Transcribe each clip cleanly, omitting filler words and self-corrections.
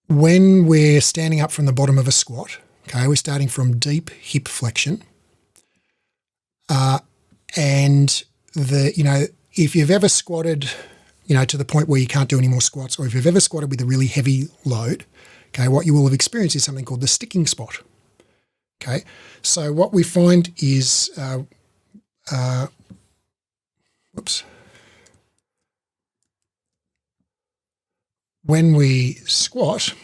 when we're standing up from the bottom of a squat, okay, we're starting from deep hip flexion. And if you've ever squatted, to the point where you can't do any more squats, or if you've ever squatted with a really heavy load, okay, what you will have experienced is something called the sticking spot. Okay, so what we find is, when we squat,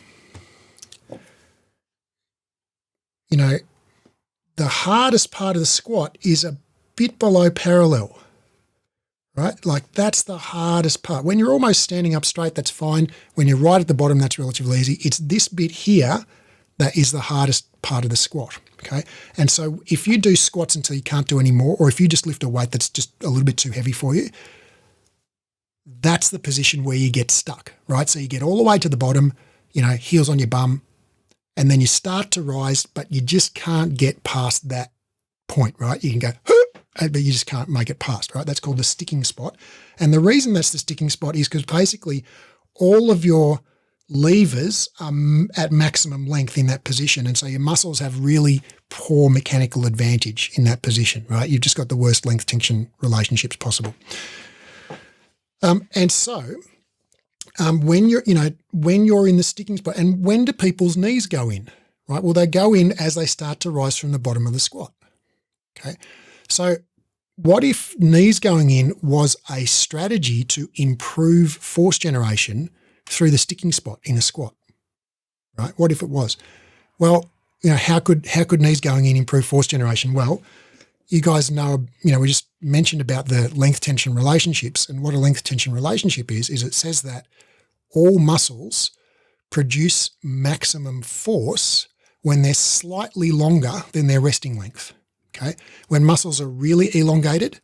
the hardest part of the squat is a bit below parallel, right? Like that's the hardest part. When you're almost standing up straight, that's fine. When you're right at the bottom, that's relatively easy. It's this bit here that is the hardest part of the squat, okay? And so if you do squats until you can't do any more, or if you just lift a weight that's just a little bit too heavy for you, that's the position where you get stuck, right? So you get all the way to the bottom, heels on your bum, and then you start to rise, but you just can't get past that point, right? You can go, but you just can't make it past, right? That's called the sticking spot. And the reason that's the sticking spot is because basically all of your levers are at maximum length in that position. And so your muscles have really poor mechanical advantage in that position, right? You've just got the worst length tension relationships possible. And so when you're in the sticking spot, and when do people's knees go in, right? Well, they go in as they start to rise from the bottom of the squat, okay? So what if knees going in was a strategy to improve force generation through the sticking spot in a squat, right? What if it was? Well, how could knees going in improve force generation? Well, you guys know, we just mentioned about the length tension relationships, and what a length tension relationship is it says that all muscles produce maximum force when they're slightly longer than their resting length, okay? When muscles are really elongated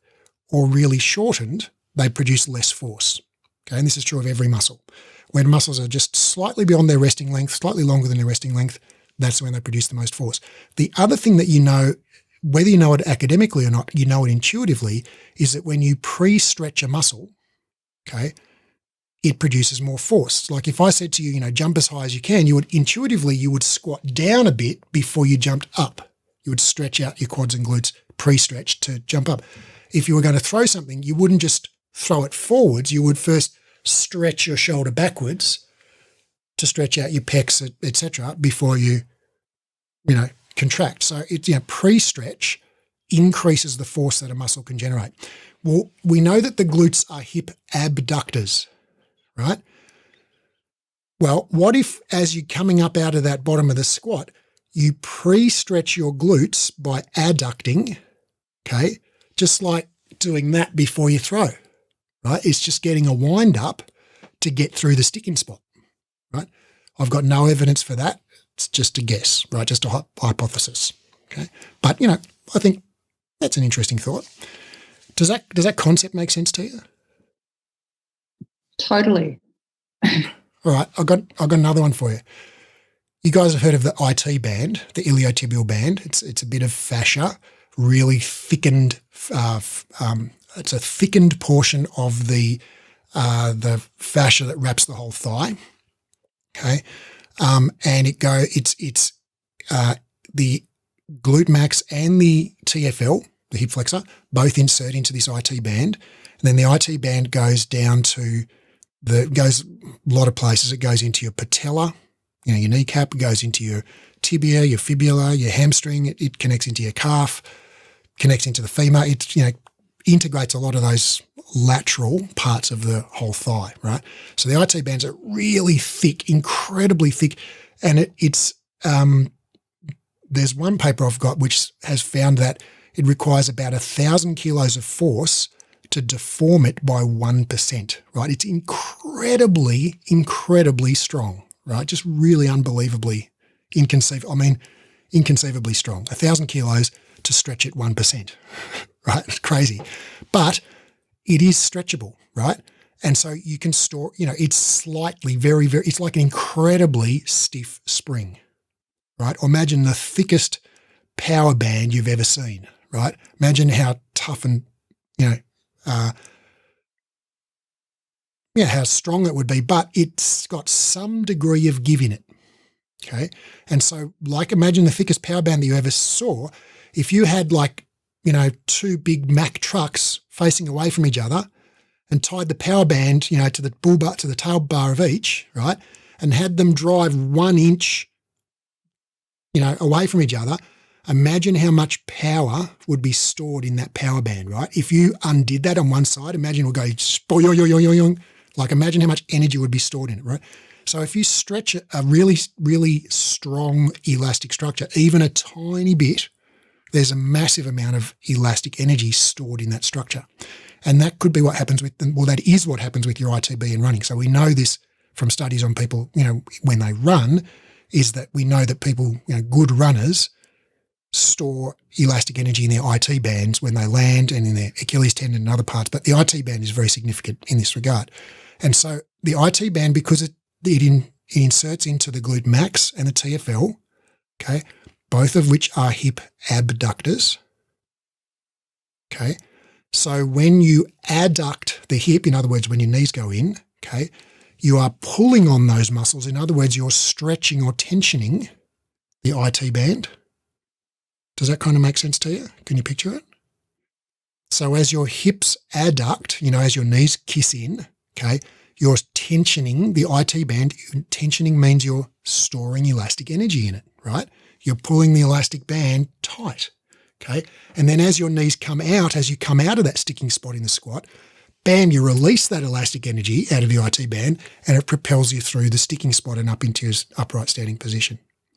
or really shortened, they produce less force, okay? And this is true of every muscle. When muscles are just slightly beyond their resting length, slightly longer than their resting length, that's when they produce the most force. The other thing that whether you know it academically or not, you know it intuitively, is that when you pre-stretch a muscle, okay, it produces more force. Like if I said to you, jump as high as you can, you would squat down a bit before you jumped up. You would stretch out your quads and glutes pre-stretched to jump up. If you were going to throw something, you wouldn't just throw it forwards. You would first stretch your shoulder backwards to stretch out your pecs, etc., before you contract. So pre-stretch increases the force that a muscle can generate. Well, we know that the glutes are hip abductors, right? Well, what if as you're coming up out of that bottom of the squat, you pre-stretch your glutes by adducting, okay? Just like doing that before you throw, right? It's just getting a wind up to get through the sticking spot, right? I've got no evidence for that. It's just a guess, right? Just a hypothesis, okay? But, I think that's an interesting thought. Does that concept make sense to you? Totally. All right, I've got another one for you. You guys have heard of the IT band, the iliotibial band. It's a bit of fascia, really thickened. It's a thickened portion of the fascia that wraps the whole thigh. Okay, and it's the glute max and the TFL, the hip flexor, both insert into this IT band, and then the IT band goes down to goes a lot of places. It goes into your patella, your kneecap. It goes into your tibia, your fibula, your hamstring. It connects into your calf, connects into the femur. It integrates a lot of those lateral parts of the whole thigh, right? So the IT bands are really thick, incredibly thick, and it's there's one paper I've got which has found that it requires about 1,000 kilos of force to deform it by 1%, right? It's incredibly, incredibly strong, right? Just really unbelievably inconceivably strong. 1,000 kilos to stretch it 1%, right? It's crazy. But it is stretchable, right? And so you can store, it's slightly, very, very, it's like an incredibly stiff spring, right? Or imagine the thickest power band you've ever seen, right? Imagine how tough and, how strong it would be, but it's got some degree of give in it, Okay. And so, like, imagine the thickest power band that you ever saw. If you had, like, two big Mack trucks facing away from each other and tied the power band, to the bull bar, to the tail bar of each, right, and had them drive 1 inch, away from each other, imagine how much power would be stored in that power band, right? If you undid that on one side, imagine it will go, like, imagine how much energy would be stored in it, right? So if you stretch a really, really strong elastic structure, even a tiny bit, there's a massive amount of elastic energy stored in that structure. And that could be what happens that is what happens with your ITB in running. So we know this from studies on people, when they run, is that we know that people, good runners, store elastic energy in their IT bands when they land and in their Achilles tendon and other parts. But the IT band is very significant in this regard. And so the IT band, because it inserts into the glute max and the TFL, okay, both of which are hip abductors. Okay. So when you adduct the hip, in other words, when your knees go in, okay, you are pulling on those muscles. In other words, you're stretching or tensioning the IT band. Does that kind of make sense to you? Can you picture it? So as your hips adduct, as your knees kiss in, okay, you're tensioning the IT band. Tensioning means you're storing elastic energy in it, right? You're pulling the elastic band tight, okay? And then as your knees come out, as you come out of that sticking spot in the squat, bam, you release that elastic energy out of the IT band and it propels you through the sticking spot and up into your upright standing position.